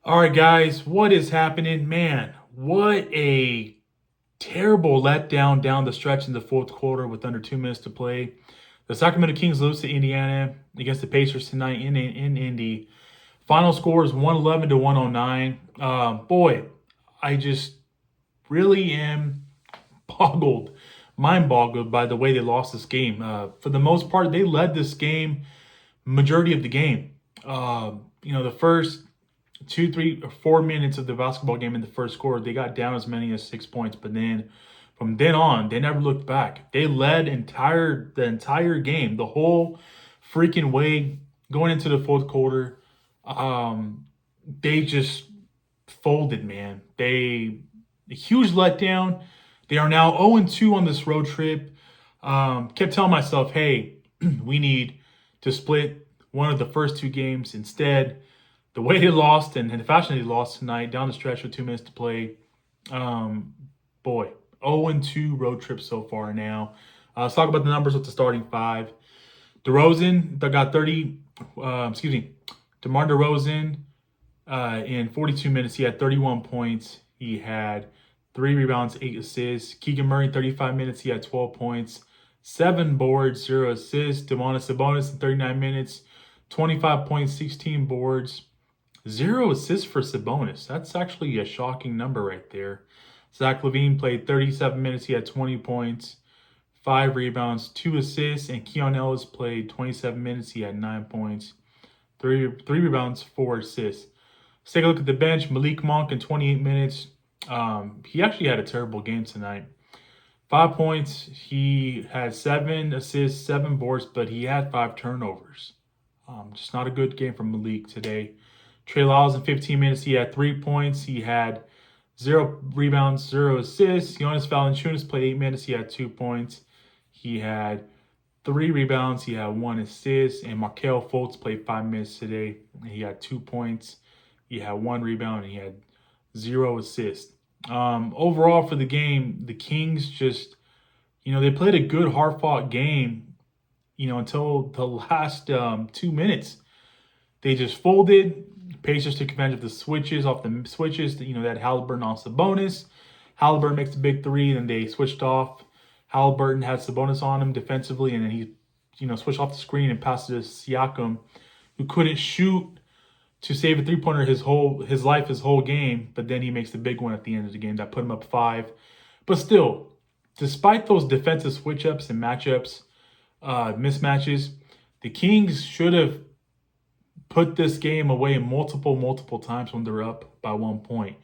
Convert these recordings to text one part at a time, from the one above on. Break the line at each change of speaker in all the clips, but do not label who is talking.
All right, guys, what is happening? Man, what a terrible letdown down the stretch in the fourth quarter with under 2 minutes to play. The Sacramento Kings lose to Indiana against the Pacers tonight in Indy. Final score is 111 to 109. Boy, I just really am mind boggled by the way they lost this game. For the most part, they led this game majority of the game. The first 2, 3, or 4 minutes of the basketball game in the first quarter, they got down as many as 6 points. But then from then on, they never looked back. They led the entire game, the whole freaking way going into the fourth quarter. They just folded, man. A huge letdown. They are now 0-2 on this road trip. Kept telling myself, hey, we need to split one of the first two games. Instead, the way they lost and the fashion they lost tonight down the stretch with 2 minutes to play, boy, 0-2 road trip so far now. Let's talk about the numbers with the starting five. DeRozan, that got 30, DeMar DeRozan, in 42 minutes, he had 31 points. He had 3 rebounds, 8 assists. Keegan Murray, in 35 minutes, he had 12 points, 7 boards, 0 assists. Domantas Sabonis in 39 minutes, 25 points, 16 boards, 0 assists for Sabonis. That's actually a shocking number right there. Zach LaVine played 37 minutes. He had 20 points, 5 rebounds, 2 assists. And Keon Ellis played 27 minutes. He had 9 points, three rebounds, 4 assists. Let's take a look at the bench. Malik Monk in 28 minutes. He actually had a terrible game tonight. 5 points. He had 7 assists, 7 boards, but he had 5 turnovers. Just not a good game from Malik today. Trey Lyles in 15 minutes, he had 3 points. He had 0 rebounds, 0 assists. Jonas Valanciunas played 8 minutes. He had 2 points. He had 3 rebounds. He had 1 assist. And Markelle Fultz played 5 minutes today. He had 2 points. He had 1 rebound. And he had 0 assists. Overall for the game, the Kings just, they played a good, hard-fought game, until the last 2 minutes. They just folded. Pacers took advantage of the switches, that Halliburton on Sabonis. Halliburton makes the big three, then they switched off. Halliburton had Sabonis on him defensively, and then he, switched off the screen and passed it to Siakam, who couldn't shoot to save a three-pointer his whole game, but then he makes the big one at the end of the game that put him up 5. But still, despite those defensive switch-ups and mismatches, the Kings should have put this game away multiple times when they're up by 1 point.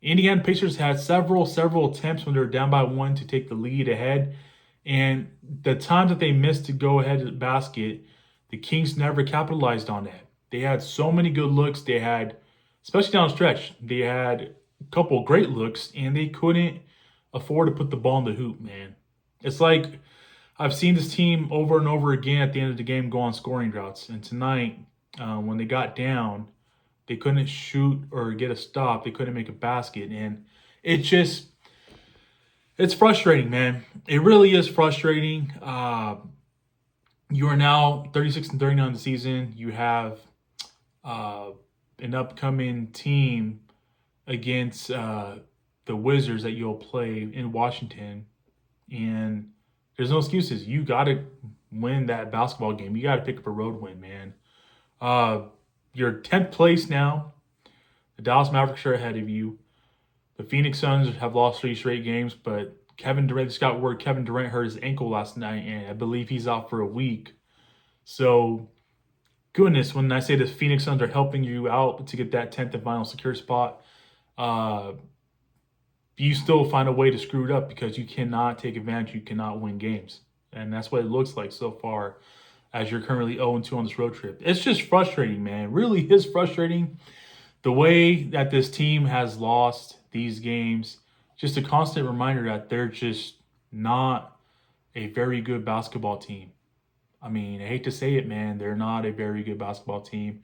Indiana Pacers had several attempts when they were down by 1 to take the lead ahead. And the times that they missed to go ahead to the basket, the Kings never capitalized on that. They had so many good looks. They had, especially down the stretch, they had a couple great looks, and they couldn't afford to put the ball in the hoop, man. It's like I've seen this team over and over again at the end of the game go on scoring droughts. And tonight, when they got down, they couldn't shoot or get a stop. They couldn't make a basket. And it's frustrating, man. It really is frustrating. You are now 36-39 in the season. You have an upcoming team against the Wizards that you'll play in Washington. And there's no excuses. You got to win that basketball game. You got to pick up a road win, man. You're 10th place now. The Dallas Mavericks are ahead of you. The Phoenix Suns have lost 3 straight games, but Kevin Durant just got word Kevin Durant hurt his ankle last night, and I believe he's out for a week. So, goodness, when I say the Phoenix Suns are helping you out to get that 10th and final secure spot, you still find a way to screw it up because you cannot take advantage. You cannot win games. And that's what it looks like so far as you're currently 0-2 on this road trip. It's just frustrating, man. It really is frustrating. The way that this team has lost these games, just a constant reminder that they're just not a very good basketball team. I mean, I hate to say it, man. They're not a very good basketball team.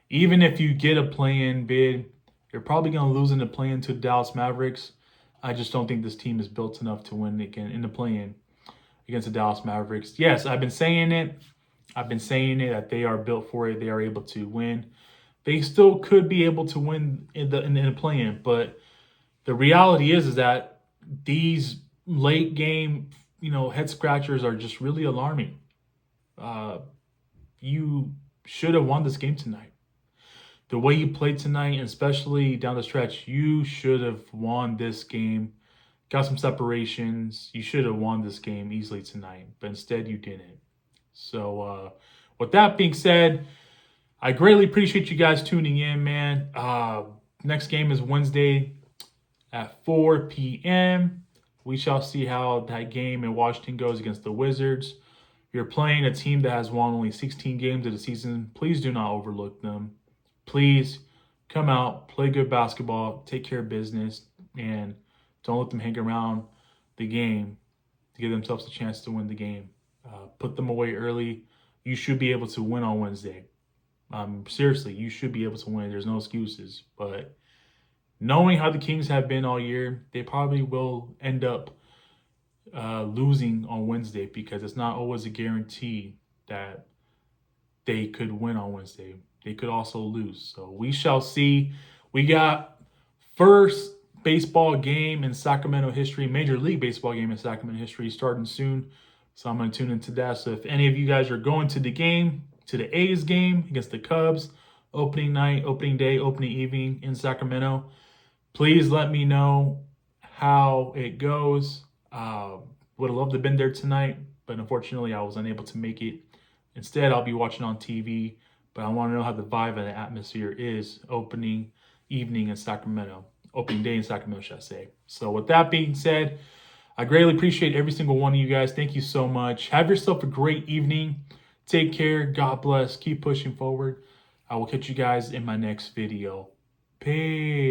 Even if you get a play-in bid, you're probably going to lose in the play-in to the Dallas Mavericks. I just don't think this team is built enough to win again in the play-in against the Dallas Mavericks. Yes, I've been saying it that they are built for it. They are able to win they still could be able to win in the play-in. But the reality is that these late game, head scratchers are just really alarming. Uh, you should have won this game tonight. The way you played tonight, and especially down the stretch, you should have won this game. Got some separations. You should have won this game easily tonight, but instead you didn't. So, with that being said, I greatly appreciate you guys tuning in, man. Next game is Wednesday at 4 p.m. We shall see how that game in Washington goes against the Wizards. You're playing a team that has won only 16 games of the season. Please do not overlook them. Please come out, play good basketball, take care of business, and don't let them hang around the game to give themselves a chance to win the game. Put them away early. You should be able to win on Wednesday. Seriously, you should be able to win. There's no excuses. But knowing how the Kings have been all year, they probably will end up losing on Wednesday because it's not always a guarantee that they could win on Wednesday. They could also lose. So we shall see. We got first baseball game in Sacramento history, Major League Baseball game in Sacramento history starting soon. So I'm going to tune into that. So if any of you guys are going to the game, to the A's game against the Cubs, opening night, opening day, opening evening in Sacramento, please let me know how it goes. Would have loved to have been there tonight, but unfortunately I was unable to make it. Instead, I'll be watching on TV, but I want to know how the vibe and the atmosphere is opening evening in Sacramento, opening day in Sacramento, should I say. So with that being said, I greatly appreciate every single one of you guys. Thank you so much. Have yourself a great evening. Take care. God bless. Keep pushing forward. I will catch you guys in my next video. Peace.